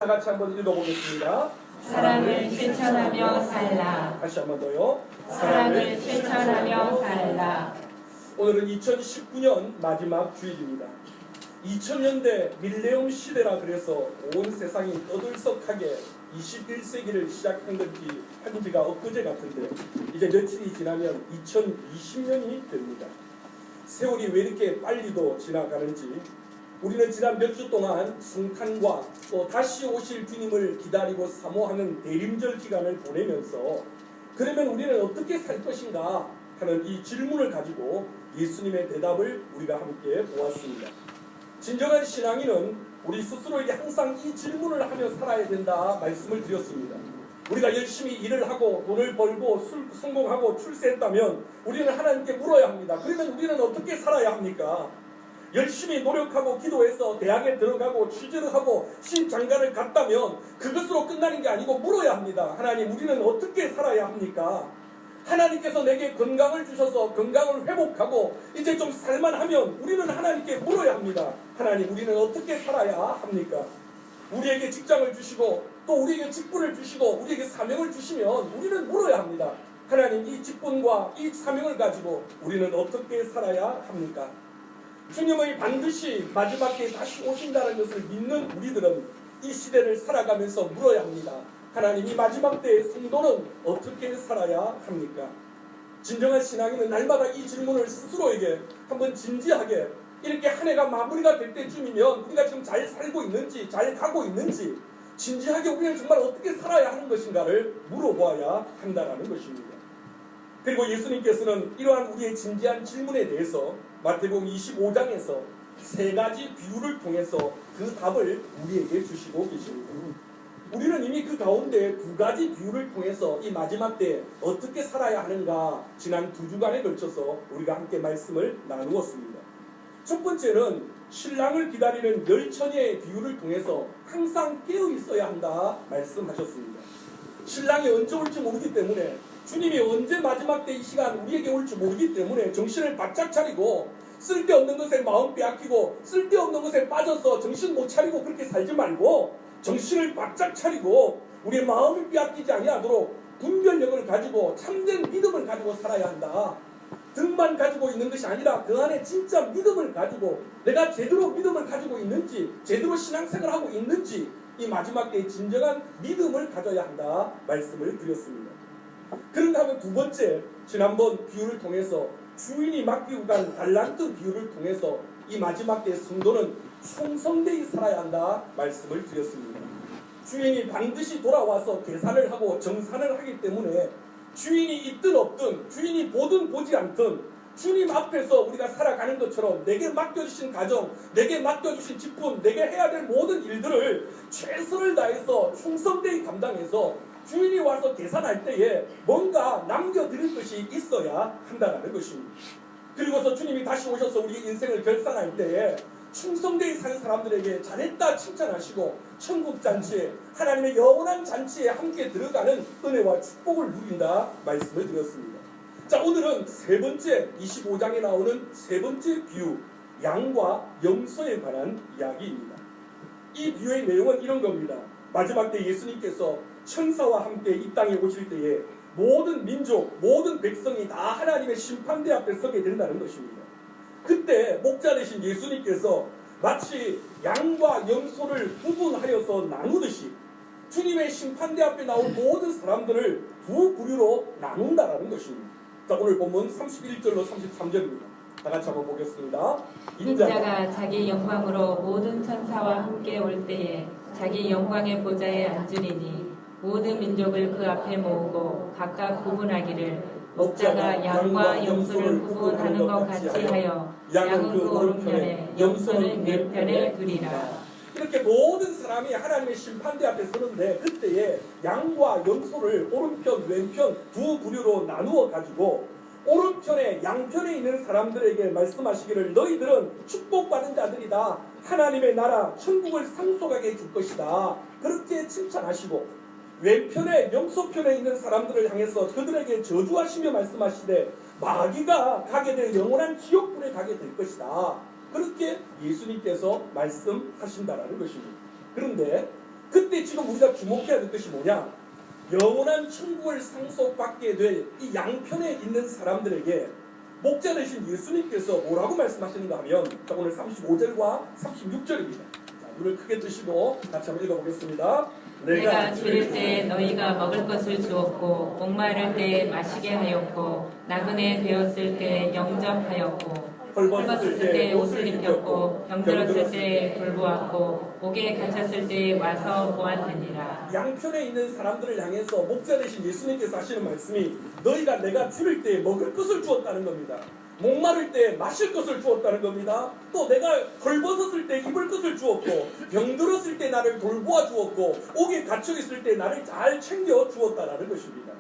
다 같이 한번 읽어보겠습니다. 사랑을 실천하며 살라. 다시 한번 더요. 사랑을 실천하며 살라. 오늘은 2019년 마지막 주일입니다. 2000년대 밀레니엄 시대라 그래서 온 세상이 떠들썩하게 21세기를 시작한 건지 한 지가 엊그제 같은데 이제 며칠이 지나면 2020년이 됩니다. 세월이 왜 이렇게 빨리도 지나가는지 우리는 지난 몇 주 동안 성탄과 또 다시 오실 주님을 기다리고 사모하는 대림절 기간을 보내면서 그러면 우리는 어떻게 살 것인가 하는 이 질문을 가지고 예수님의 대답을 우리가 함께 보았습니다. 진정한 신앙인은 우리 스스로에게 항상 이 질문을 하며 살아야 된다 말씀을 드렸습니다. 우리가 열심히 일을 하고 돈을 벌고 성공하고 출세했다면 우리는 하나님께 물어야 합니다. 그러면 우리는 어떻게 살아야 합니까? 열심히 노력하고 기도해서 대학에 들어가고 취직을 하고 신장가를 갔다면 그것으로 끝나는 게 아니고 물어야 합니다. 하나님, 우리는 어떻게 살아야 합니까? 하나님께서 내게 건강을 주셔서 건강을 회복하고 이제 좀 살만하면 우리는 하나님께 물어야 합니다. 하나님, 우리는 어떻게 살아야 합니까? 우리에게 직장을 주시고 또 우리에게 직분을 주시고 우리에게 사명을 주시면 우리는 물어야 합니다. 하나님, 이 직분과 이 사명을 가지고 우리는 어떻게 살아야 합니까? 주님의 반드시 마지막 때에 다시 오신다는 것을 믿는 우리들은 이 시대를 살아가면서 물어야 합니다. 하나님, 이 마지막 때의 성도는 어떻게 살아야 합니까? 진정한 신앙인은 날마다 이 질문을 스스로에게 한번 진지하게 이렇게 한 해가 마무리가 될 때쯤이면 우리가 지금 잘 살고 있는지 잘 가고 있는지 진지하게 우리는 정말 어떻게 살아야 하는 것인가를 물어보아야 한다는 것입니다. 그리고 예수님께서는 이러한 우리의 진지한 질문에 대해서 마태복음 25장에서 세 가지 비유를 통해서 그 답을 우리에게 주시고 계십니다. 우리는 이미 그 가운데 두 가지 비유를 통해서 이 마지막 때 어떻게 살아야 하는가 지난 2주간에 걸쳐서 우리가 함께 말씀을 나누었습니다. 첫 번째는 신랑을 기다리는 열처녀의 비유를 통해서 항상 깨어 있어야 한다 말씀하셨습니다. 신랑이 언제 올지 모르기 때문에 주님이 언제 마지막 때 이 시간 우리에게 올지 모르기 때문에 정신을 바짝 차리고 쓸데없는 것에 마음 빼앗기고 쓸데없는 것에 빠져서 정신 못 차리고 그렇게 살지 말고 정신을 바짝 차리고 우리의 마음을 빼앗기지 아니하도록 분별력을 가지고 참된 믿음을 가지고 살아야 한다. 등만 가지고 있는 것이 아니라 그 안에 진짜 믿음을 가지고 내가 제대로 믿음을 가지고 있는지 제대로 신앙생활을 하고 있는지 이 마지막 때의 진정한 믿음을 가져야 한다 말씀을 드렸습니다. 그런가 하면 두 번째, 지난번 비유를 통해서 주인이 맡기고 간 달란트 비유를 통해서 이 마지막 때의 성도는 충성되이 살아야 한다 말씀을 드렸습니다. 주인이 반드시 돌아와서 계산을 하고 정산을 하기 때문에 주인이 있든 없든 주인이 보든 보지 않든 주님 앞에서 우리가 살아가는 것처럼 내게 맡겨주신 가정, 내게 맡겨주신 직분, 내게 해야 될 모든 일들을 최선을 다해서 충성되이 감당해서 주인이 와서 계산할 때에 뭔가 남겨드릴 것이 있어야 한다는 것입니다. 그리고서 주님이 다시 오셔서 우리의 인생을 결산할 때에 충성되이 사는 사람들에게 잘했다 칭찬하시고 천국 잔치에 하나님의 영원한 잔치에 함께 들어가는 은혜와 축복을 누린다 말씀을 드렸습니다. 자, 오늘은 세 번째 25장에 나오는 세 번째 비유 양과 염소에 관한 이야기입니다. 이 비유의 내용은 이런 겁니다. 마지막 때 예수님께서 천사와 함께 이 땅에 오실 때에 모든 민족, 모든 백성이 다 하나님의 심판대 앞에 서게 된다는 것입니다. 그때 목자 되신 예수님께서 마치 양과 염소를 구분하여서 나누듯이 주님의 심판대 앞에 나온 모든 사람들을 두 부류로 나눈다는 것입니다. 자, 오늘 본문 31절로 33절입니다. 다 같이 한번 보겠습니다. 인자가 자기 영광으로 모든 천사와 함께 올 때에 자기 영광의 보좌에 앉으리니 모든 민족을 그 앞에 모으고 각각 구분하기를 목자가 양과 염소를 구분하는 것 같이 하여 양은 그 오른편에 염소는 왼편에 두리라. 이렇게 모든 사람이 하나님의 심판대 앞에 서는데 그때에 양과 염소를 오른편 왼편 두 부류로 나누어 가지고 오른편에 양편에 있는 사람들에게 말씀하시기를 너희들은 축복받은 자들이다. 하나님의 나라 천국을 상속하게 해줄 것이다. 그렇게 칭찬하시고 왼편에 염소편에 있는 사람들을 향해서 그들에게 저주하시며 말씀하시되 마귀가 가게 될 영원한 지옥불에 가게 될 것이다. 그렇게 예수님께서 말씀하신다라는 것입니다. 그런데 그때 지금 우리가 주목해야 될 것이 뭐냐? 영원한 천국을 상속받게 될 이 양편에 있는 사람들에게 목자 되신 예수님께서 뭐라고 말씀하시는가 하면 자, 오늘 35절과 36절입니다. 자, 눈을 크게 뜨시고 같이 한번 읽어보겠습니다. 내가 줄일 때 너희가 먹을 것을 주었고 목마를 때 마시게 하였고 나그네 되었을 때 영접하였고 헐벗었을 때 옷을 입혔고 병들었을 때 돌보았고 옥에 갇혔을 때 와서 보았느니라. 양편에 있는 사람들을 향해서 목자 되신 예수님께서 하시는 말씀이 너희가 내가 줄일 때 먹을 것을 주었다는 겁니다. 목마를 때 마실 것을 주었다는 겁니다. 또 내가 헐벗었을 때 입을 것을 주었고 병들었을 때 나를 돌보아 주었고 옥에 갇혀 있을 때 나를 잘 챙겨 주었다라는 것입니다.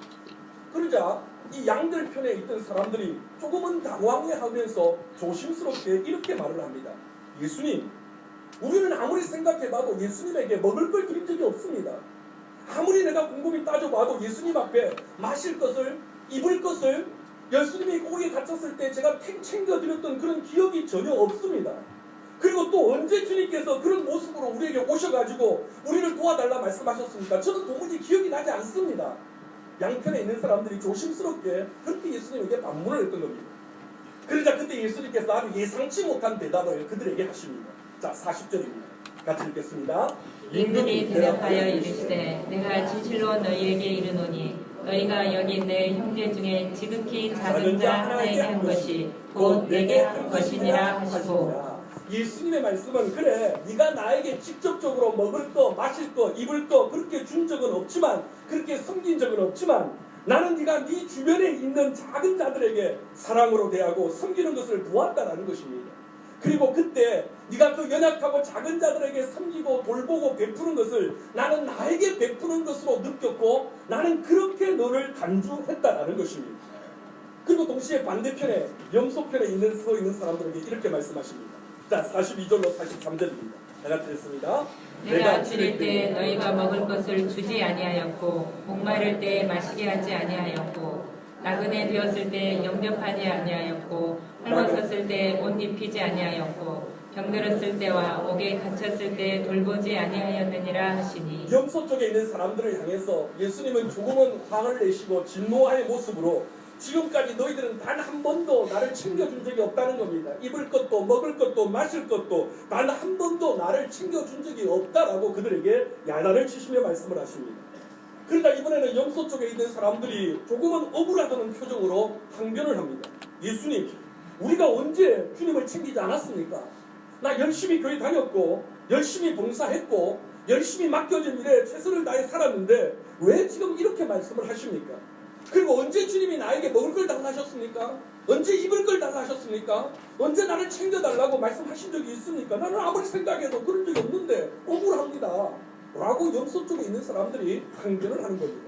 그러자 이 양들 편에 있던 사람들이 조금은 당황해하면서 조심스럽게 이렇게 말을 합니다. 예수님, 우리는 아무리 생각해봐도 예수님에게 먹을 걸 드린 적이 없습니다. 아무리 내가 곰곰이 따져봐도 예수님 앞에 마실 것을, 입을 것을 예수님이 옥에 갇혔을 때 제가 챙겨드렸던 그런 기억이 전혀 없습니다. 그리고 또 언제 주님께서 그런 모습으로 우리에게 오셔가지고 우리를 도와달라 말씀하셨습니까? 저는 도무지 기억이 나지 않습니다. 양편에 있는 사람들이 조심스럽게 그렇게 예수님에게 반문을 했던 겁니다. 그러자 그때 예수님께서 아주 예상치 못한 대답을 그들에게 하십니다. 자, 40절입니다. 같이 읽겠습니다. 임금이 대답하여 이르시되 내가 진실로 너희에게 이르노니 너희가 여기 내 형제 중에 지극히 작은 자 하나에게 한 것이 곧 내게 한 것이니라 하시고. 예수님의 말씀은 그래 네가 나에게 직접적으로 먹을 거 마실 거 입을 거 그렇게 준 적은 없지만 그렇게 섬긴 적은 없지만 나는 네가 네 주변에 있는 작은 자들에게 사랑으로 대하고 섬기는 것을 보았다라는 것입니다. 그리고 그때 네가 그 연약하고 작은 자들에게 섬기고 돌보고 베푸는 것을 나는 나에게 베푸는 것으로 느꼈고 나는 그렇게 너를 간주했다라는 것입니다. 그리고 동시에 반대편에 염소편에 서 있는 사람들에게 이렇게 말씀하십니다. 자, 42절로 43절입니다. 다 같이 읽습니다. 내가 줄일 때 너희가 먹을 것을 주지 아니하였고 목마를 때 마시게 하지 아니하였고 나그네 되었을 때 영접하지 아니하였고 헐벗었을 때 옷 입히지 아니하였고 병들었을 때와 옥에 갇혔을 때 돌보지 아니하였느니라 하시니. 염소 쪽에 있는 사람들을 향해서 예수님은 조금은 화를 내시고 진노의 모습으로 지금까지 너희들은 단 한 번도 나를 챙겨준 적이 없다는 겁니다. 입을 것도 먹을 것도 마실 것도 단 한 번도 나를 챙겨준 적이 없다라고 그들에게 야단을 치시며 말씀을 하십니다. 그러다 이번에는 염소 쪽에 있는 사람들이 조금은 억울하다는 표정으로 항변을 합니다. 예수님, 우리가 언제 주님을 챙기지 않았습니까? 나 열심히 교회 다녔고 열심히 봉사했고 열심히 맡겨진 일에 최선을 다해 살았는데 왜 지금 이렇게 말씀을 하십니까? 그리고 언제 주님이 나에게 먹을 걸 달라 하셨습니까? 언제 입을 걸 달라 하셨습니까? 언제 나를 챙겨달라고 말씀하신 적이 있습니까? 나는 아무리 생각해도 그런 적이 없는데 억울합니다. 라고 염소 쪽에 있는 사람들이 항변을 하는 겁니다.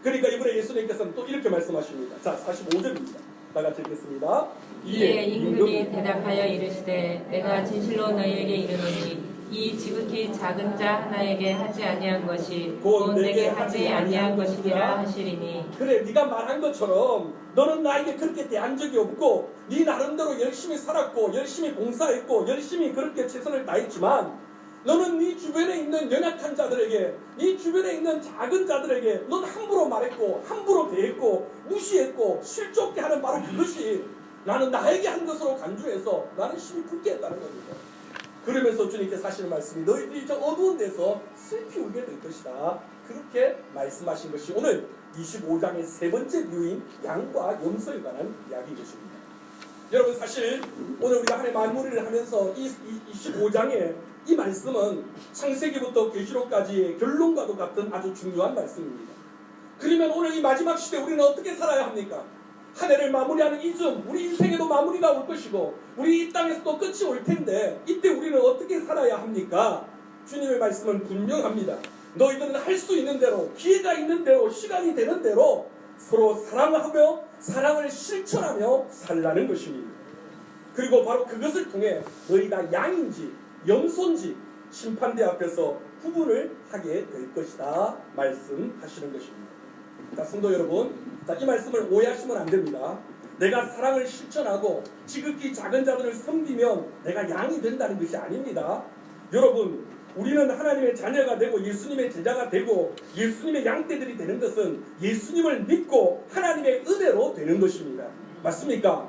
그러니까 이번에 예수님께서는 또 이렇게 말씀하십니다. 자, 45절입니다. 다 같이 읽겠습니다. 이에 임금이 대답하여 이르시되 내가 진실로 너희에게 이르노니 이 지극히 작은 자 하나에게 하지 아니한 것이 곧 내게 하지 아니한 것이니라 하시리니. 그래, 네가 말한 것처럼 너는 나에게 그렇게 대한 적이 없고 네 나름대로 열심히 살았고 열심히 봉사했고 열심히 그렇게 최선을 다했지만 너는 네 주변에 있는 연약한 자들에게 네 주변에 있는 작은 자들에게 넌 함부로 말했고 함부로 대했고 무시했고 실족게 하는 바로 그것이 나는 나에게 한 것으로 간주해서 나는 심히 불쾌했다는 겁니다. 그러면서 주님께서 하시는 말씀이 너희들이 저 어두운 데서 슬피 울게 될 것이다. 그렇게 말씀하신 것이 오늘 25장의 세 번째 뷰인 양과 염소에 관한 이야기인 것입니다. 여러분, 사실 오늘 우리가 하나의 마무리를 하면서 이 25장의 이 말씀은 창세기부터 계시록까지의 결론과도 같은 아주 중요한 말씀입니다. 그러면 오늘 이 마지막 시대 우리는 어떻게 살아야 합니까? 한 해를 마무리하는 이쯤 우리 인생에도 마무리가 올 것이고 우리 이 땅에서도 끝이 올 텐데 이때 우리는 어떻게 살아야 합니까? 주님의 말씀은 분명합니다. 너희들은 할 수 있는 대로 기회가 있는 대로 시간이 되는 대로 서로 사랑하며 사랑을 실천하며 살라는 것입니다. 그리고 바로 그것을 통해 너희가 양인지 염소인지 심판대 앞에서 구분을 하게 될 것이다 말씀하시는 것입니다. 자, 성도 여러분, 자, 이 말씀을 오해하시면 안 됩니다. 내가 사랑을 실천하고 지극히 작은 자들을 섬기면 내가 양이 된다는 것이 아닙니다. 여러분, 우리는 하나님의 자녀가 되고 예수님의 제자가 되고 예수님의 양떼들이 되는 것은 예수님을 믿고 하나님의 은혜로 되는 것입니다. 맞습니까?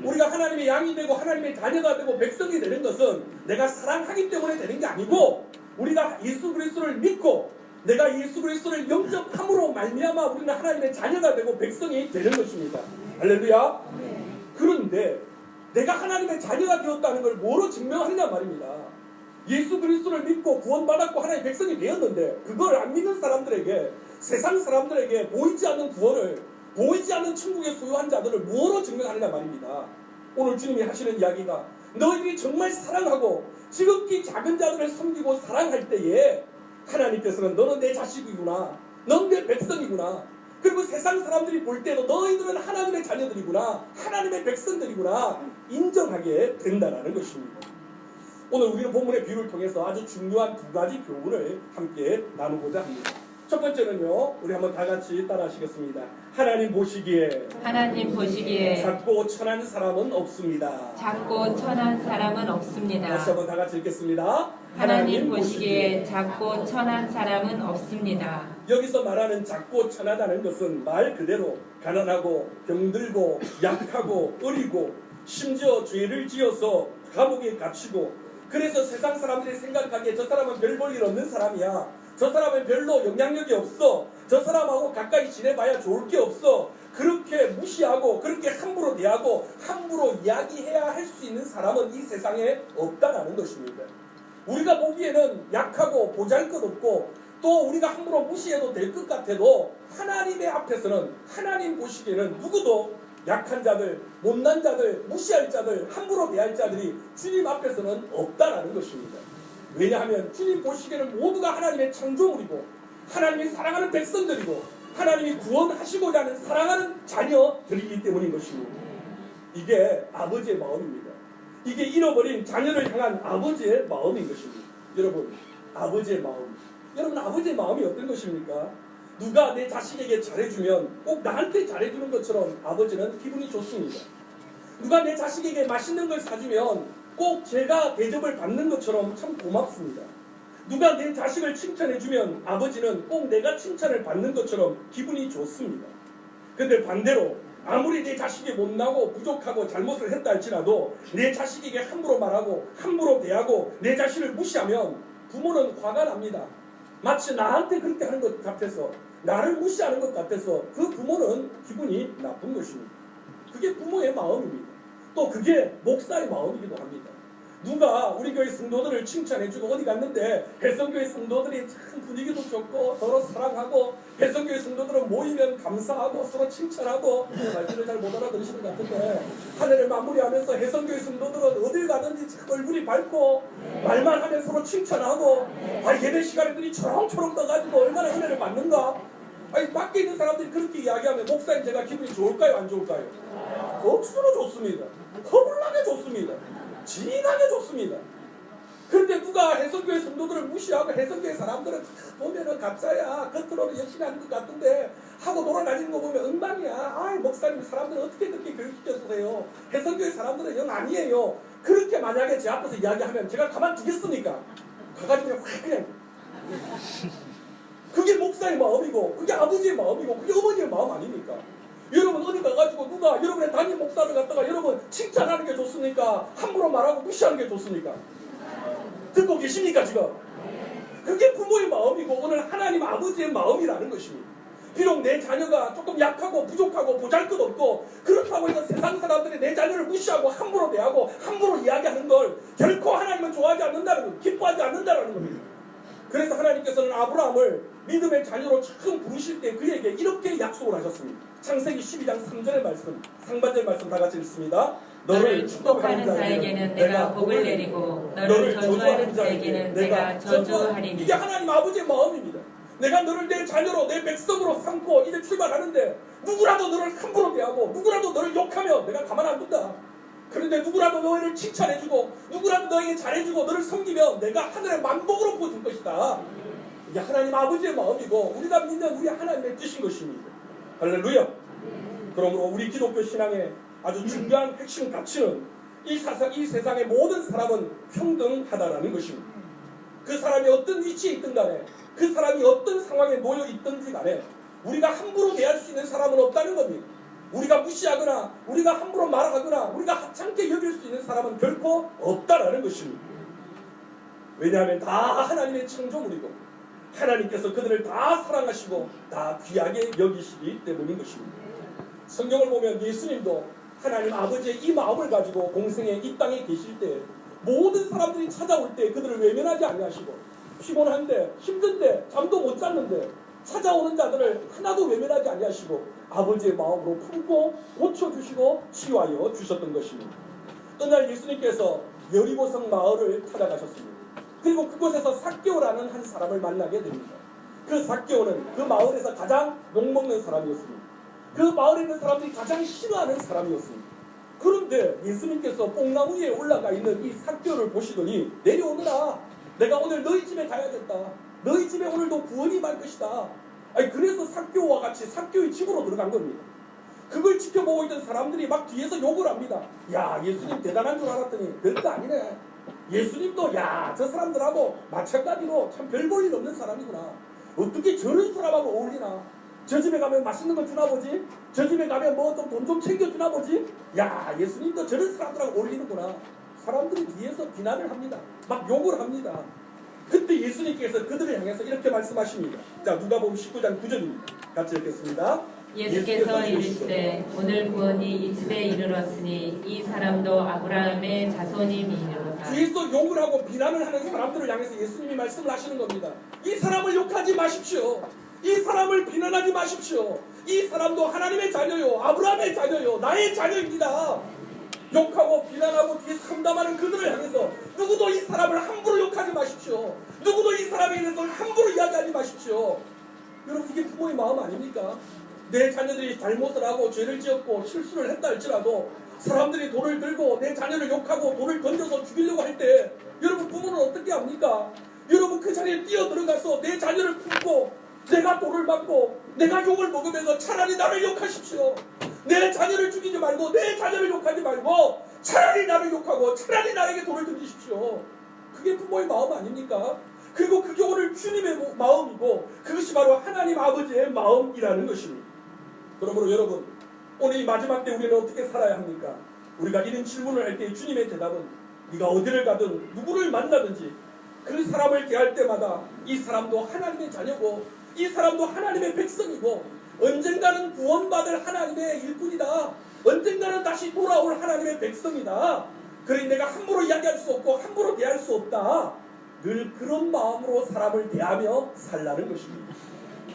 우리가 하나님의 양이 되고 하나님의 자녀가 되고 백성이 되는 것은 내가 사랑하기 때문에 되는 게 아니고 우리가 예수 그리스도를 믿고 내가 예수 그리스도를 영접함으로 말미암아 우리는 하나님의 자녀가 되고 백성이 되는 것입니다. 할렐루야. 그런데 내가 하나님의 자녀가 되었다는 걸 뭐로 증명하느냐 말입니다. 예수 그리스도를 믿고 구원받았고 하나님의 백성이 되었는데 그걸 안 믿는 사람들에게 세상 사람들에게 보이지 않는 구원을 보이지 않는 천국의 소유한 자들을 뭐로 증명하느냐 말입니다. 오늘 주님이 하시는 이야기가 너희들이 정말 사랑하고 지극히 작은 자들을 섬기고 사랑할 때에 하나님께서는 너는 내 자식이구나, 넌 내 백성이구나, 그리고 세상 사람들이 볼 때도 너희들은 하나님의 자녀들이구나, 하나님의 백성들이구나 인정하게 된다는 것입니다. 오늘 우리는 본문의 비유를 통해서 아주 중요한 두 가지 교훈을 함께 나누고자 합니다. 첫 번째는요, 우리 한번 다 같이 따라 하시겠습니다. 하나님 보시기에 작고 천한 사람은 없습니다. 작고 천한 사람은 없습니다. 다시 한번 다 같이 읽겠습니다. 하나님 보시기에 작고 천한 사람은 없습니다. 여기서 말하는 작고 천하다는 것은 말 그대로 가난하고 병들고 약하고 어리고 심지어 죄를 지어서 감옥에 갇히고 그래서 세상 사람들이 생각하기에 저 사람은 별 볼 일 없는 사람이야, 저 사람은 별로 영향력이 없어, 저 사람하고 가까이 지내봐야 좋을 게 없어, 그렇게 무시하고 그렇게 함부로 대하고 함부로 이야기해야 할 수 있는 사람은 이 세상에 없다라는 것입니다. 우리가 보기에는 약하고 보잘것없고 또 우리가 함부로 무시해도 될 것 같아도 하나님의 앞에서는 하나님 보시기에는 누구도 약한 자들, 못난 자들, 무시할 자들, 함부로 대할 자들이 주님 앞에서는 없다라는 것입니다. 왜냐하면 주님 보시기에는 모두가 하나님의 창조물이고 하나님이 사랑하는 백성들이고 하나님이 구원하시고자 하는 사랑하는 자녀들이기 때문인 것입니다. 이게 아버지의 마음입니다. 이게 잃어버린 자녀를 향한 아버지의 마음인 것입니다. 여러분, 아버지의 마음. 여러분, 아버지의 마음이 어떤 것입니까? 누가 내 자식에게 잘해주면 꼭 나한테 잘해주는 것처럼 아버지는 기분이 좋습니다. 누가 내 자식에게 맛있는 걸 사주면 꼭 제가 대접을 받는 것처럼 참 고맙습니다. 누가 내 자식을 칭찬해주면 아버지는 꼭 내가 칭찬을 받는 것처럼 기분이 좋습니다. 근데 반대로 아무리 내 자식이 못나고 부족하고 잘못을 했다 할지라도 내 자식에게 함부로 말하고 함부로 대하고 내 자식을 무시하면 부모는 화가 납니다. 마치 나한테 그렇게 하는 것 같아서, 나를 무시하는 것 같아서 그 부모는 기분이 나쁜 것입니다. 그게 부모의 마음입니다. 또 그게 목사의 마음이기도 합니다. 누가 우리 교회 성도들을 칭찬해주고 어디 갔는데 배성교회 성도들이 참 분위기도 좋고 서로 사랑하고 배성교회 성도들은 모이면 감사하고 서로 칭찬하고 말씀을 잘 못 알아들으시는 것 같은데 한 해를 마무리하면서 해성교회 성도들은 어딜 가든지 참 얼굴이 밝고 말만 하면 서로 칭찬하고 예배 시간에들이 초롱초롱 떠가지고 얼마나 은혜를 받는가. 아니 밖에 있는 사람들이 그렇게 이야기하면 목사님 제가 기분이 좋을까요 안 좋을까요? 억수로 좋습니다. 허물나게 좋습니다. 진하게 좋습니다. 그런데 누가 해성교회 성도들을 무시하고 해성교회 사람들은 보면은 가짜야, 겉으로는 열심히 하는 것 같은데 하고 돌아다니는 거 보면 엉망이야. 아이 목사님 사람들은 어떻게 그렇게 교육시켰어요? 해성교회 사람들은 영 아니에요. 그렇게 만약에 제 앞에서 이야기하면 제가 가만두겠습니까? 가가지고 그냥 그게 목사의 마음이고 그게 아버지의 마음이고 그게 어머니의 마음 아닙니까? 여러분 어디 가가지고 누가 여러분의 담임 목사를 갖다가 여러분 칭찬하는 게 좋습니까? 함부로 말하고 무시하는 게 좋습니까? 듣고 계십니까 지금? 그게 부모의 마음이고 오늘 하나님 아버지의 마음이라는 것입니다. 비록 내 자녀가 조금 약하고 부족하고 보잘것없고 그렇다고 해서 세상 사람들이 내 자녀를 무시하고 함부로 대하고 함부로 이야기하는 걸 결코 하나님은 좋아하지 않는다는 것, 기뻐하지 않는다는 겁니다. 그래서 하나님께서는 아브라함을 믿음의 자녀로 처음 부르실 때 그에게 이렇게 약속을 하셨습니다. 창세기 12장 3절의 말씀, 상반절 말씀 다 같이 읽습니다. 너를 축복하는 자에게는 내가 복을 내리고 너를 저주하는 자에게는 내가 저주하리니. 이게 하나님 아버지의 마음입니다. 내가 너를 내 자녀로 내 백성으로 삼고 이제 출발하는데 누구라도 너를 함부로 대하고 누구라도 너를 욕하면 내가 가만 안 둔다. 그런데 누구라도 너희를 칭찬해주고 누구라도 너에게 잘해주고 너를 섬기면 내가 하늘의 만복으로 부어줄 것이다. 이게 하나님 아버지의 마음이고 우리가 믿는 우리 하나님의 뜻인 것입니다. 할렐루야. 그러므로 우리 기독교 신앙의 아주 중요한 핵심 가치는 이 세상의 모든 사람은 평등하다라는 것입니다. 그 사람이 어떤 위치에 있든 간에 그 사람이 어떤 상황에 놓여 있든지 간에 우리가 함부로 대할 수 있는 사람은 없다는 겁니다. 우리가 무시하거나 우리가 함부로 말하거나 우리가 하찮게 여길 수 있는 사람은 결코 없다라는 것입니다. 왜냐하면 다 하나님의 창조물이고 하나님께서 그들을 다 사랑하시고 다 귀하게 여기시기 때문인 것입니다. 성경을 보면 예수님도 하나님 아버지의 이 마음을 가지고 공생에 이 땅에 계실 때 모든 사람들이 찾아올 때 그들을 외면하지 아니하시고 피곤한데 힘든데 잠도 못 잤는데 찾아오는 자들을 하나도 외면하지 아니하시고 아버지의 마음으로 품고 고쳐주시고 치유하여 주셨던 것입니다. 어느 날 예수님께서 여리고성 마을을 찾아가셨습니다. 그리고 그곳에서 삭개오라는 한 사람을 만나게 됩니다. 그 삭개오는 그 마을에서 가장 욕먹는 사람이었습니다. 그 마을에 있는 사람들이 가장 싫어하는 사람이었습니다. 그런데 예수님께서 뽕나무 위에 올라가 있는 이 삭개오를 보시더니 내려오너라. 내가 오늘 너희 집에 가야겠다. 너희 집에 오늘도 구원이 말 것이다. 아니 그래서 삭개오와 같이 삭개오의 집으로 들어간 겁니다. 그걸 지켜보고 있던 사람들이 막 뒤에서 욕을 합니다. 야 예수님 대단한 줄 알았더니 별거 아니네. 예수님도 야 저 사람들하고 마찬가지로 참 별 볼 일 없는 사람이구나. 어떻게 저런 사람하고 어울리나. 저 집에 가면 맛있는 거 주나 보지. 저 집에 가면 뭐 좀 돈 좀 챙겨주나 보지. 야 예수님도 저런 사람들하고 어울리는구나. 사람들이 뒤에서 비난을 합니다. 막 욕을 합니다. 그때 예수님께서 그들을 향해서 이렇게 말씀하십니다. 자 누가복음 19장 9절입니다. 같이 읽겠습니다. 예수께서 이르시되 오늘 구원이 이 집에 이르렀으니 이 사람도 아브라함의 자손임이니로다. 뒤에서 욕을 하고 비난을 하는 사람들을 향해서 예수님이 말씀을 하시는 겁니다. 이 사람을 욕하지 마십시오. 이 사람을 비난하지 마십시오. 이 사람도 하나님의 자녀요 아브라함의 자녀요 나의 자녀입니다. 욕하고 비난하고 뒤에서 험담하는 그들을 향해서 누구도 이 사람을 함부로 욕하지 마십시오. 누구도 이 사람에 대해서 함부로 이야기하지 마십시오. 여러분 이게 부모의 마음 아닙니까? 내 자녀들이 잘못을 하고 죄를 지었고 실수를 했다 할지라도 사람들이 돌을 들고 내 자녀를 욕하고 돌을 던져서 죽이려고 할 때 여러분 부모는 어떻게 합니까? 여러분 그 자리에 뛰어들어가서 내 자녀를 품고 내가 돌을 맞고 내가 욕을 먹으면서 차라리 나를 욕하십시오. 내 자녀를 죽이지 말고 내 자녀를 욕하지 말고 차라리 나를 욕하고 차라리 나에게 돌을 던지십시오. 그게 부모의 마음 아닙니까? 그리고 그게 오늘 주님의 마음이고 그것이 바로 하나님 아버지의 마음이라는 것입니다. 그러므로 여러분 오늘 이 마지막 때 우리는 어떻게 살아야 합니까? 우리가 이런 질문을 할 때 주님의 대답은 네가 어디를 가든 누구를 만나든지 그 사람을 대할 때마다 이 사람도 하나님의 자녀고 이 사람도 하나님의 백성이고 언젠가는 구원받을 하나님의 일꾼이다. 언젠가는 다시 돌아올 하나님의 백성이다. 그러니 내가 함부로 이야기할 수 없고 함부로 대할 수 없다. 늘 그런 마음으로 사람을 대하며 살라는 것입니다.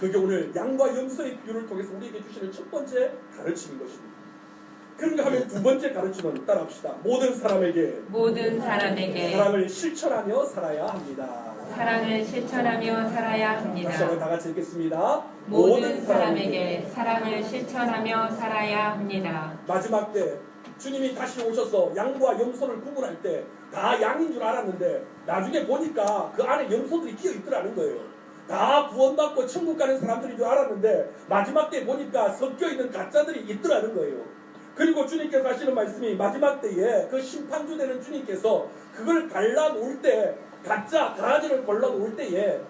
그게 오늘 양과 염소의 비유를 통해서 우리에게 주시는 첫 번째 가르침인 것입니다. 그런가 하면 두 번째 가르침은 따라합시다. 모든 사람에게 사랑을 실천하며 살아야 합니다. 사랑을 실천하며 살아야 합니다. 다시 한번 다 같이 읽겠습니다. 모든 사람에게 사랑을 실천하며 살아야 합니다. 마지막 때 주님이 다시 오셔서 양과 염소를 구분할 때 다 양인 줄 알았는데 나중에 보니까 그 안에 염소들이 끼어 있더라는 거예요. 다 구원받고 천국 가는 사람들인 줄 알았는데 마지막 때 보니까 섞여있는 가짜들이 있더라는 거예요. 그리고 주님께서 하시는 말씀이 마지막 때에 그 심판주 되는 주님께서 그걸 갈라놓을 때 가짜 가라지를 골라놓을 때에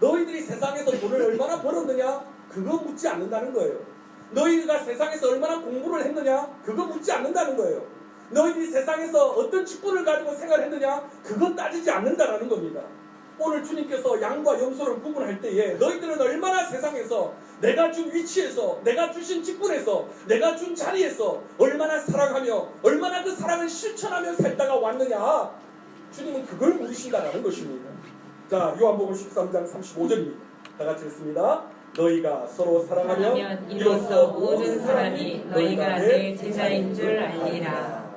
너희들이 세상에서 돈을 얼마나 벌었느냐 그거 묻지 않는다는 거예요. 너희가 세상에서 얼마나 공부를 했느냐 그거 묻지 않는다는 거예요. 너희들이 세상에서 어떤 직분을 가지고 생활했느냐 그거 따지지 않는다라는 겁니다. 오늘 주님께서 양과 염소를 구분할 때에 너희들은 얼마나 세상에서 내가 준 위치에서 내가 주신 직분에서 내가 준 자리에서 얼마나 사랑하며 얼마나 그 사랑을 실천하며 살다가 왔느냐 주님은 그걸 물으신다라는 것입니다. 자 요한복음 13장 35절입니다. 다 같이 읽습니다. 너희가 서로 사랑하면 이로써 모든 사람이 너희가 내 제자인 줄 알리라.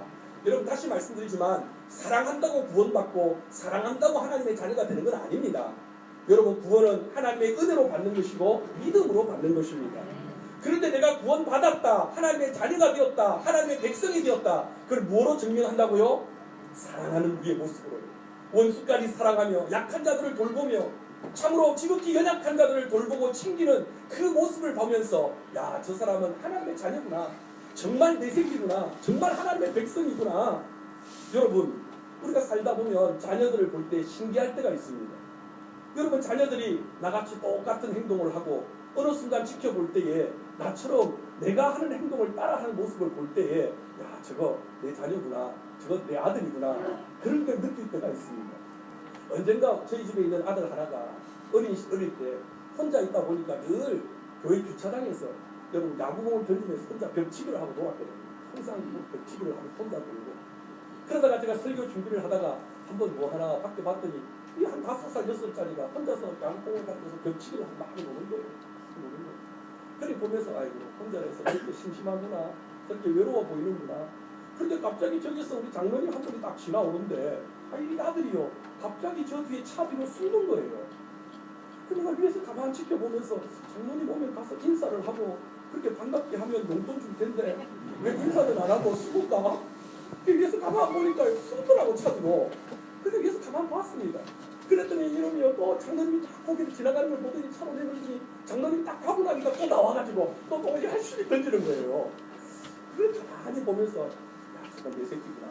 여러분 다시 말씀드리지만 사랑한다고 구원받고 사랑한다고 하나님의 자녀가 되는 건 아닙니다. 여러분 구원은 하나님의 은혜로 받는 것이고 믿음으로 받는 것입니다. 그런데 내가 구원받았다 하나님의 자녀가 되었다 하나님의 백성이 되었다 그걸 뭐로 증명한다고요? 사랑하는 우리의 모습으로 원수까지 사랑하며 약한 자들을 돌보며 참으로 지극히 연약한 자들을 돌보고 챙기는 그 모습을 보면서 야 저 사람은 하나님의 자녀구나 정말 내 새끼구나 정말 하나님의 백성이구나. 여러분 우리가 살다 보면 자녀들을 볼 때 신기할 때가 있습니다. 여러분 자녀들이 나같이 똑같은 행동을 하고 어느 순간 지켜볼 때에 나처럼 내가 하는 행동을 따라하는 모습을 볼 때에 야 저거 내 자녀구나, 저거 내 아들이구나, 그런 걸 느낄 때가 있습니다. 언젠가 저희 집에 있는 아들 하나가 어릴 때 혼자 있다 보니까 늘 교회 주차장에서 여러분 야구공을 던지면서 혼자 벽치기를 하고 놀았거든요. 항상 벽치기를 하고 혼자 놀고, 그러다가 제가 설교 준비를 하다가 한번 뭐 하나 밖에 봤더니 이 한 5살 6살짜리가 혼자서 야구공을 갖고서 벽치기를 하고 막 노는 거예요. 그래 보면서 아이고 혼자라서 이렇게 심심하구나, 그렇게 외로워 보이는구나. 그런데 갑자기 저기서 우리 장로님 한 분이 딱 지나오는데 이 아들이요 갑자기 저 뒤에 차 뒤로 숨는 거예요. 그래서 내가 위에서 가만히 지켜보면서 장로님 오면 가서 인사를 하고 그렇게 반갑게 하면 용돈 줄 텐데 왜 인사를 안 하고 숨을까? 위에서 가만히 보니까 숨더라고 차 뒤로. 그래서 위에서 가만히 봤습니다. 그랬더니 이놈이요 또 장로님이 딱 거기를 지나가는 걸 보더니 차로 내더니 장로님이 딱 가고 나니까 또 나와가지고 또 열심히 던지는 거예요. 그걸 가만히 보면서 야 저거 내 새끼구나,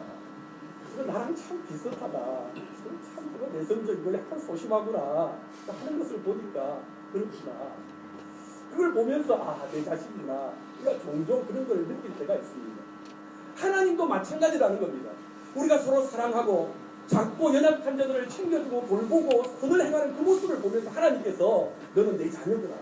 저거 나랑 참 비슷하다, 참 내성적이고 약간 소심하구나 하는 것을 보니까 그렇구나. 그걸 보면서 아 내 자식이구나, 우리가 종종 그런 걸 느낄 때가 있습니다. 하나님도 마찬가지라는 겁니다. 우리가 서로 사랑하고 작고 연약한 자들을 챙겨주고 돌보고 선을 행하는 그 모습을 보면서 하나님께서 너는 내 자녀구나,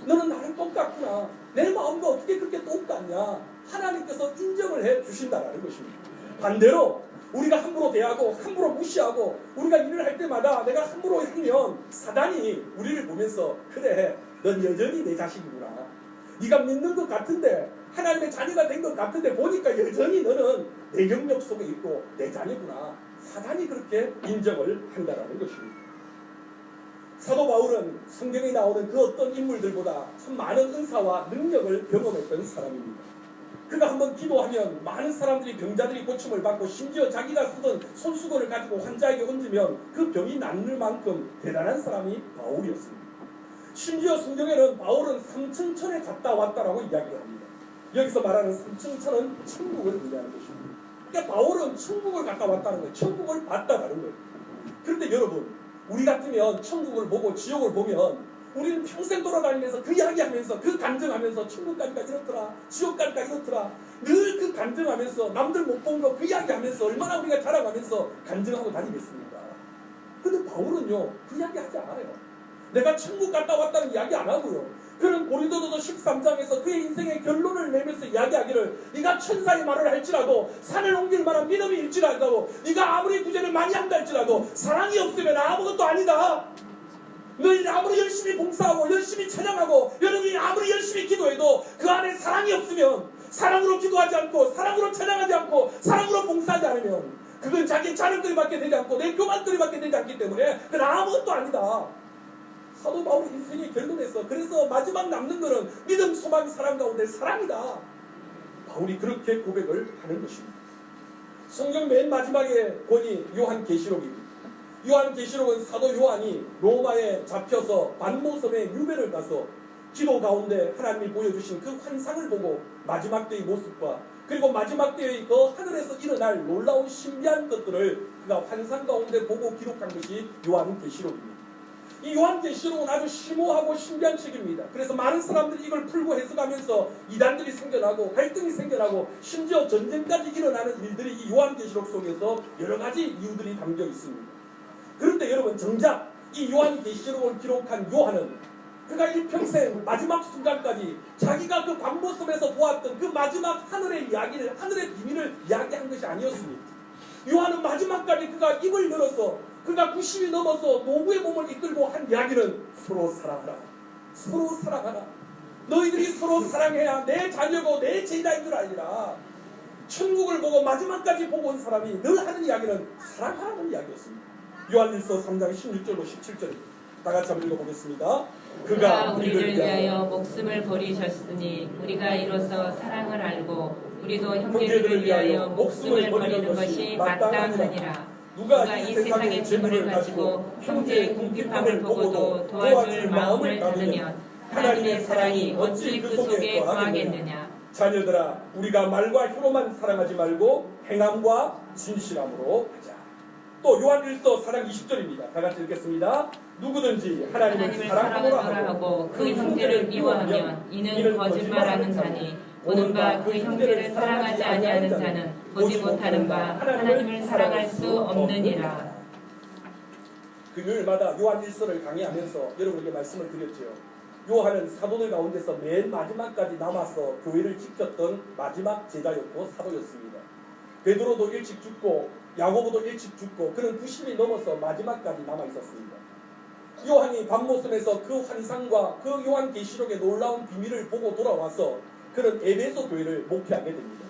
너는 나랑 똑같구나, 내 마음과 어떻게 그렇게 똑같냐, 하나님께서 인정을 해 주신다라는 것입니다. 반대로 우리가 함부로 대하고 함부로 무시하고 우리가 일을 할 때마다 내가 함부로 하면 사단이 우리를 보면서 그래 넌 여전히 내 자식이구나, 네가 믿는 것 같은데 하나님의 자녀가 된 것 같은데 보니까 여전히 너는 내 영역 속에 있고 내 자녀구나, 사단이 그렇게 인정을 한다라는 것입니다. 사도 바울은 성경에 나오는 그 어떤 인물들보다 참 많은 은사와 능력을 경험했던 사람입니다. 그가 한번 기도하면 많은 사람들이 병자들이 고침을 받고 심지어 자기가 쓰던 손수건을 가지고 환자에게 얹으면 그 병이 낫는 만큼 대단한 사람이 바울이었습니다. 심지어 성경에는 바울은 삼층천에 갔다 왔다라고 이야기를 합니다. 여기서 말하는 삼층천은 천국을 의미하는 것입니다. 그러니까 바울은 천국을 갔다 왔다는 거예요. 천국을 봤다라는 거예요. 그런데 여러분 우리 같으면 천국을 보고 지옥을 보면 우리는 평생 돌아다니면서 그 이야기하면서 그 간증하면서 천국까지가 이렇더라, 지옥까지가 이렇더라, 늘 그 간증하면서 남들 못 본 거 그 이야기하면서 얼마나 우리가 자랑하면서 간증하고 다니겠습니까? 근데 바울은요 그 이야기 하지 않아요. 내가 천국 갔다 왔다는 이야기 안 하고요. 그는 고린도전서 13장에서 그의 인생의 결론을 내면서 이야기하기를 네가 천사의 말을 할지라도 산을 옮길 만한 믿음이 일지라도 네가 아무리 구제를 많이 한다 할지라도 사랑이 없으면 아무것도 아니다. 너희는 아무리 열심히 봉사하고 열심히 찬양하고 여러분이 아무리 열심히 기도해도 그 안에 사랑이 없으면, 사랑으로 기도하지 않고 사랑으로 찬양하지 않고 사랑으로 봉사하지 않으면 그건 자기 자랑거리밖에 되지 않고 내 교만거리밖에 되지 않기 때문에 그건 아무것도 아니다. 사도 바울 인생의 결론에서 그래서 마지막 남는 것은 믿음, 소망, 사랑 가운데 사랑이다. 바울이 그렇게 고백을 하는 것입니다. 성경 맨 마지막에 권이 요한계시록입니다. 요한계시록은 사도 요한이 로마에 잡혀서 반모섬에 유배를 가서 기도 가운데 하나님이 보여주신 그 환상을 보고 마지막 때의 모습과 그리고 마지막 때의 그 하늘에서 일어날 놀라운 신비한 것들을 그가 환상 가운데 보고 기록한 것이 요한계시록입니다. 이 요한계시록은 아주 심오하고 신비한 책입니다. 그래서 많은 사람들이 이걸 풀고 해석하면서 이단들이 생겨나고 갈등이 생겨나고 심지어 전쟁까지 일어나는 일들이 이 요한계시록 속에서 여러 가지 이유들이 담겨 있습니다. 그런데 여러분 정작 이 요한계시록을 기록한 요한은 그가 일평생 마지막 순간까지 자기가 그 반모섬에서 보았던 그 마지막 하늘의 이야기를, 하늘의 비밀을 이야기한 것이 아니었습니다. 요한은 마지막까지 그가 입을 열어서 그가 90이 넘어서 노부의 몸을 이끌고 한 이야기는 서로 사랑하라, 서로 사랑하라, 너희들이 서로 사랑해야 내 자녀고 내 제자인 줄 알리라. 천국을 보고 마지막까지 보고 온 사람이 늘 하는 이야기는 사랑하라는 이야기였습니다. 요한일서 3장 16절로 17절입니다. 다 같이 한번 읽어보겠습니다. 그가 우리를 위하여 목숨을 버리셨으니 우리가 이로써 사랑을 알고 우리도 형제들을 위하여 목숨을 버리는 것이 마땅하니라. 누가 이 세상의 재물을 가지고 형제의 궁핍함을 보고도 도와줄 마음을 닫으면 하나님의 사랑이 어찌 그 속에 거하겠느냐. 자녀들아, 우리가 말과 혀로만 사랑하지 말고 행함과 진실함으로 하자. 또 요한일서 4장 20절입니다. 다 같이 읽겠습니다. 누구든지 하나님을 사랑하노라 하고 그 형제를 미워하면 이는 거짓말하는 자니 보는 바 그 형제를 사랑하지 아니하는 자는 보지 못하는 바 하나님을 사랑할 수 없느니라. 금요일마다 요한일서를 강의하면서 여러분에게 말씀을 드렸죠. 요한은 사도들 가운데서 맨 마지막까지 남아서 교회를 지켰던 마지막 제자였고 사도였습니다. 베드로도 일찍 죽고 야고보도 일찍 죽고 그는 90이 넘어서 마지막까지 남아 있었습니다. 요한이 밤모섬에서 그 환상과 그 요한계시록의 놀라운 비밀을 보고 돌아와서 그는 에베소 교회를 목회하게 됩니다.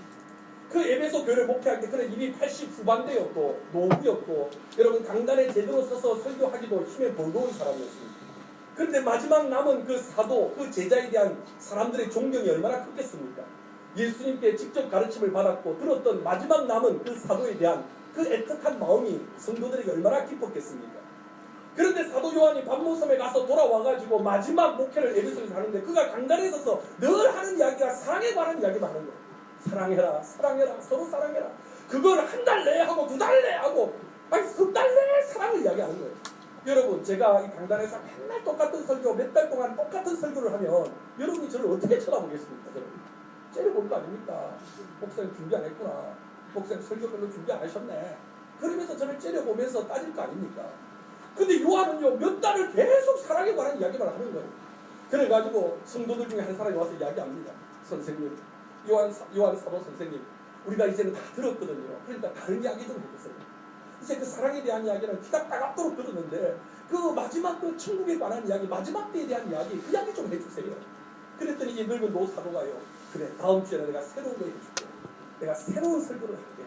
그 에베소 교회를 목회할 때 그는 이미 80 후반대였고 노후였고 여러분 강단에 제대로 서서 설교하기도 힘에 벌거운 사람이었습니다. 그런데 마지막 남은 그 사도, 그 제자에 대한 사람들의 존경이 얼마나 크겠습니까? 예수님께 직접 가르침을 받았고 들었던 마지막 남은 그 사도에 대한 그 애틋한 마음이 성도들에게 얼마나 기뻤겠습니까? 그런데 사도 요한이 밤모섬에 가서 돌아와가지고 마지막 목회를 에베소에서 하는데 그가 강단에 서서 늘 하는 이야기가 사랑에 관한 이야기만 하는 거예요. 사랑해라, 사랑해라, 서로 사랑해라. 그걸 한 달 내에 하고 2달 내에 하고 아니 3달 내에 사랑을 이야기하는 거예요. 여러분 제가 이 강단에서 맨날 똑같은 설교 몇 달 동안 똑같은 설교를 하면 여러분이 저를 어떻게 쳐다보겠습니까? 째려볼 거 아닙니까? 목사님 준비 안 했구나. 목사님 설교 별로 준비 안 하셨네. 그러면서 저를 째려보면서 따질 거 아닙니까? 근데 요한은요 몇 달을 계속 사랑에 관한 이야기만 하는 거예요. 그래가지고 성도들 중에 한 사람이 와서 이야기합니다. 선생님, 요한 사도 선생님, 우리가 이제는 다 들었거든요. 그러니까 다른 이야기 좀 해주세요. 이제 그 사랑에 대한 이야기는 귀가 따갑도록 들었는데 그 마지막 그 천국에 관한 이야기, 마지막 때에 대한 이야기, 그 이야기 좀 해주세요. 그랬더니 이 늙은 노사도가요. 그래, 다음 주에는 내가 새로운 거 해줄게. 내가 새로운 설교를 할게.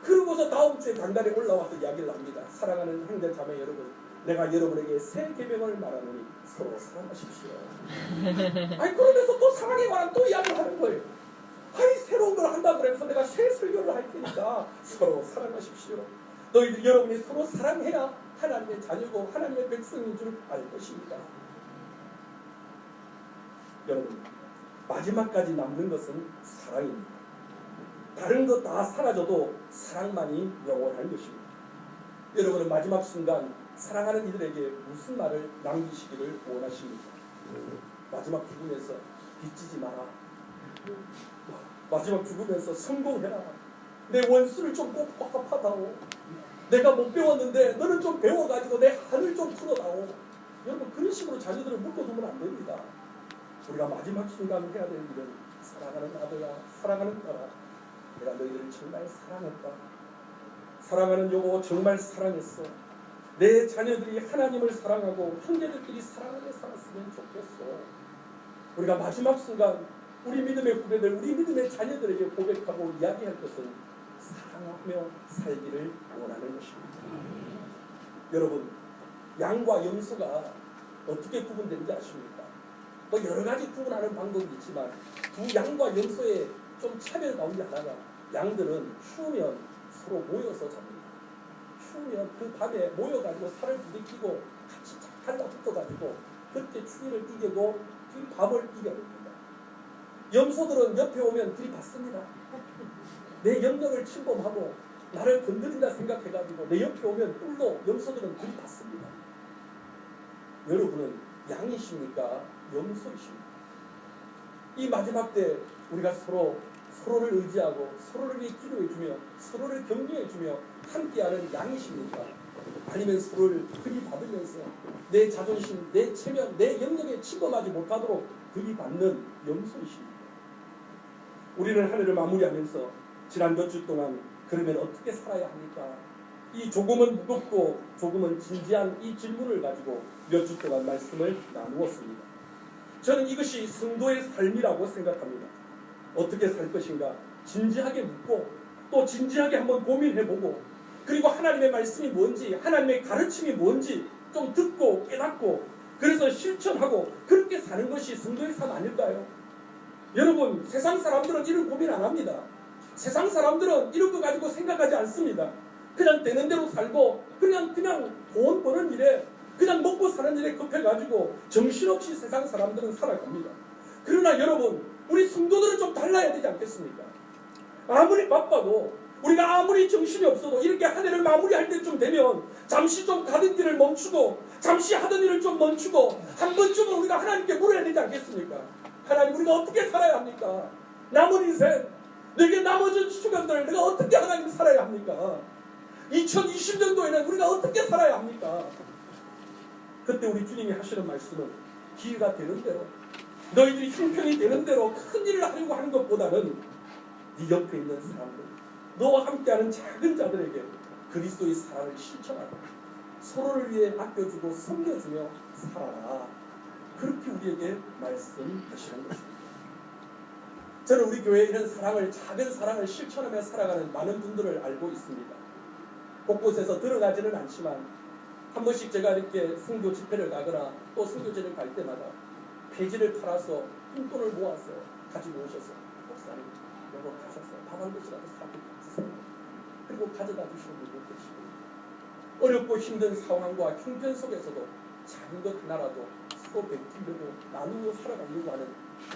그러고서 다음 주에 강단에 올라와서 이야기를 합니다. 사랑하는 형제 자매 여러분, 내가 여러분에게 새 계명을 말하노니 서로 사랑하십시오. 아니 그러면서 또 사랑에 관한 또 이야기를 하는 거예요. 아니 새로운 걸 한다 그러면서 내가 새 설교를 할 테니까 서로 사랑하십시오. 너희들 여러분이 서로 사랑해야 하나님의 자녀고 하나님의 백성인 줄 알 것입니다. 여러분 마지막까지 남는 것은 사랑입니다. 다른 것 다 사라져도 사랑만이 영원한 것입니다. 여러분은 마지막 순간 사랑하는 이들에게 무슨 말을 남기시기를 원하십니까? 마지막 죽음에서 빚지지 마라. 마지막 죽으면서 성공해라. 내 원수를 좀 꼭 갚아다오. 내가 못 배웠는데 너는 좀 배워가지고 내 한을 좀 풀어다오. 여러분 그런 식으로 자녀들을 묶어두면 안 됩니다. 우리가 마지막 순간 해야 될 일은 사랑하는 아들아, 사랑하는 딸아, 내가 너희들을 정말 사랑했다. 사랑하는 여보 정말 사랑했어. 내 자녀들이 하나님을 사랑하고 형제들끼리 사랑하게 살았으면 좋겠어. 우리가 마지막 순간 우리 믿음의 후배들, 우리 믿음의 자녀들에게 고백하고 이야기할 것은 사랑하며 살기를 원하는 것입니다. 여러분 양과 염소가 어떻게 구분되는지 아십니까? 뭐 여러 가지 구분하는 방법이 있지만 두 양과 염소의 좀 차별 가운데 하나가 양들은 추우면 서로 모여서 잡니다. 추우면 그 밤에 모여가지고 살을 부딪히고 같이 달라붙어가지고 그렇게 추위를 이겨고 그 밤을 이겨냅니다. 염소들은 옆에 오면 들이받습니다. 내 영역을 침범하고 나를 건드린다 생각해가지고 내 옆에 오면 뿔로 염소들은 들이받습니다. 여러분은 양이십니까? 염소이십니까? 이 마지막 때 우리가 서로를 의지하고 서로를 위해 기도해주며 서로를 격려해주며 함께하는 양이십니까? 아니면 서로를 들이받으면서 내 자존심, 내 체면, 내 영역에 침범하지 못하도록 들이받는 염소이십니까? 우리는 한 해를 마무리하면서 지난 몇 주 동안 그러면 어떻게 살아야 합니까? 이 조금은 무겁고 조금은 진지한 이 질문을 가지고 몇 주 동안 말씀을 나누었습니다. 저는 이것이 성도의 삶이라고 생각합니다. 어떻게 살 것인가 진지하게 묻고 또 진지하게 한번 고민해보고 그리고 하나님의 말씀이 뭔지 하나님의 가르침이 뭔지 좀 듣고 깨닫고 그래서 실천하고 그렇게 사는 것이 성도의 삶 아닐까요? 여러분 세상 사람들은 이런 고민 안 합니다. 세상 사람들은 이런 거 가지고 생각하지 않습니다. 그냥 되는 대로 살고 그냥 돈 버는 일에 그냥 먹고 사는 일에 급해가지고 정신없이 세상 사람들은 살아갑니다. 그러나 여러분 우리 성도들은 좀 달라야 되지 않겠습니까? 아무리 바빠도 우리가 아무리 정신이 없어도 이렇게 한 해를 마무리할 때쯤 되면 잠시 좀 가던 길을 멈추고 잠시 하던 일을 좀 멈추고 한 번쯤은 우리가 하나님께 물어야 되지 않겠습니까? 하나님, 우리가 어떻게 살아야 합니까? 남은 인생, 내게 남아진 시간들 내가 어떻게 하나님 살아야 합니까? 2020년도에는 우리가 어떻게 살아야 합니까? 그때 우리 주님이 하시는 말씀은 기회가 되는 대로, 너희들이 형편이 되는 대로 큰 일을 하려고 하는 것보다는 네 옆에 있는 사람들, 너와 함께하는 작은 자들에게 그리스도의 사랑을 실천하라. 서로를 위해 아껴주고 섬겨주며 살아라. 그렇게 우리에게 말씀하시는 것입니다. 저는 우리 교회에 이런 사랑을, 작은 사랑을 실천하며 살아가는 많은 분들을 알고 있습니다. 곳곳에서 들어가지는 않지만 한 번씩 제가 이렇게 선교 집회를 가거나 또 선교제를 갈 때마다 폐지를 팔아서 푼돈을 모아서 가지고 오셔서 목사님, 여보 가셔서 밥 한 그릇이라도 사고 주세요. 그리고 가져다 주시는 분도 계시고, 어렵고 힘든 상황과 형편 속에서도 작은 것 하나라도 서로 베풀려고 나누어 살아가려고 하는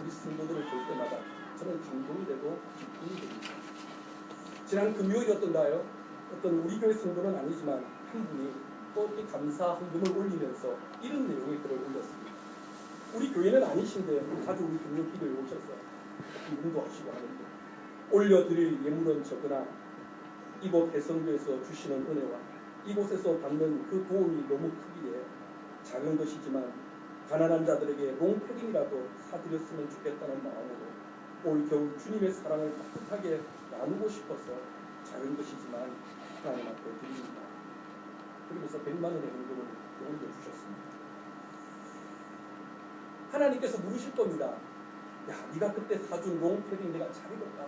우리 성도들을 볼 때마다 저는 감동이 되고 기쁨이 됩니다. 지난 금요일이었던가요? 어떤 우리 교회 성도는 아니지만 한 분이 또 이 감사 헌금을 올리면서 이런 내용의 글을 올렸습니다. 우리 교회는 아니신데 자주 우리 금요 기도에 오셔서 인도하시고 하는데, 올려드릴 예물은 적으나 이곳 해성교에서 주시는 은혜와 이곳에서 받는 그 도움이 너무 크기에 작은 것이지만 가난한 자들에게 롱패딩이라도 사드렸으면 좋겠다는 마음으로 올 겨울 주님의 사랑을 따뜻하게 나누고 싶어서 작은 것이지만 하나님 앞에 드립니다. 그러면서 100만 원의 헌금을 올려주셨습니다. 하나님께서 물으실 겁니다. 야, 네가 그때 사준 롱패딩 내가 잘 입었다.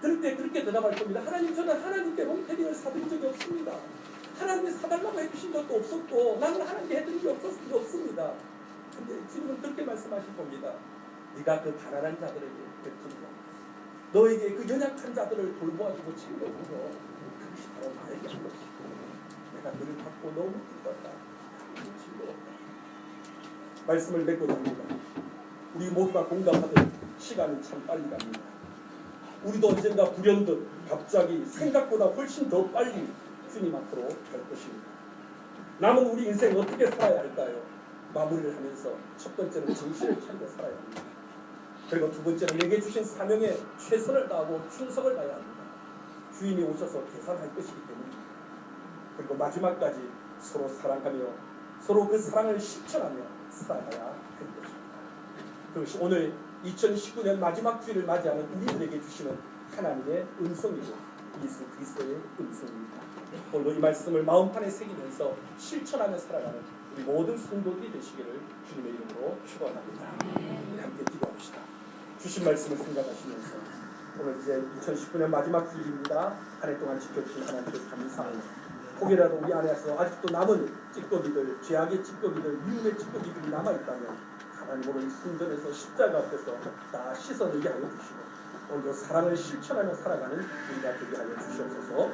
그럴 때 그렇게 대답할 겁니다. 하나님, 저는 하나님께 롱패딩을 사드린 적이 없습니다. 하나님이 사달라고 해주신 것도 없었고 나는 하나님께 해드린 게 없습니다. 근데 주님은 그렇게 말씀하실 겁니다. 네가 그 가난한 자들에게 베풀고 너에게 그 연약한 자들을 돌보아주고 챙겨주고, 그것이 바로 나에게 한 것이고 내가 너를 받고 너무 기뻤다. 너무 즐거웠다. 말씀을 맺고 납니다. 우리 모두가 공감하듯 시간이 참 빨리 갑니다. 우리도 언젠가 불현듯 갑자기 생각보다 훨씬 더 빨리 주님 앞으로 갈 것입니다. 남은 우리 인생 어떻게 살아야 할까요? 마무리를 하면서 첫 번째는 정신을 차리고 살아야 합니다. 그리고 두 번째는 내게 주신 사명에 최선을 다하고 충성을 다해야 합니다. 주인이 오셔서 계산할 것이기 때문입니다. 그리고 마지막까지 서로 사랑하며 서로 그 사랑을 실천하며 살아가야 할 것입니다. 그것이 오늘 2019년 마지막 주일을 맞이하는 우리들에게 주시는 하나님의 음성이고 예수 그리스도의 음성입니다. 오늘 이 말씀을 마음판에 새기면서 실천하며 살아가는 우리 모든 성도들이 되시기를 주님의 이름으로 축원합니다. 우리 함께 기도합시다. 주신 말씀을 생각하시면서 오늘 이제 2019년 마지막 주일입니다. 한 해 동안 지켜주신 하나님께 감사합니다. 혹이라도 우리 안에서 아직도 남은 찌꺼기들, 죄악의 찌꺼기들, 미움의 찌꺼기들이 남아있다면 하나님 오늘 이 순전에서 십자가 앞에서 다 씻어내게 하여 주시고 오늘도 사랑을 실천하며 살아가는 우리가 되게 하여 주시옵소서.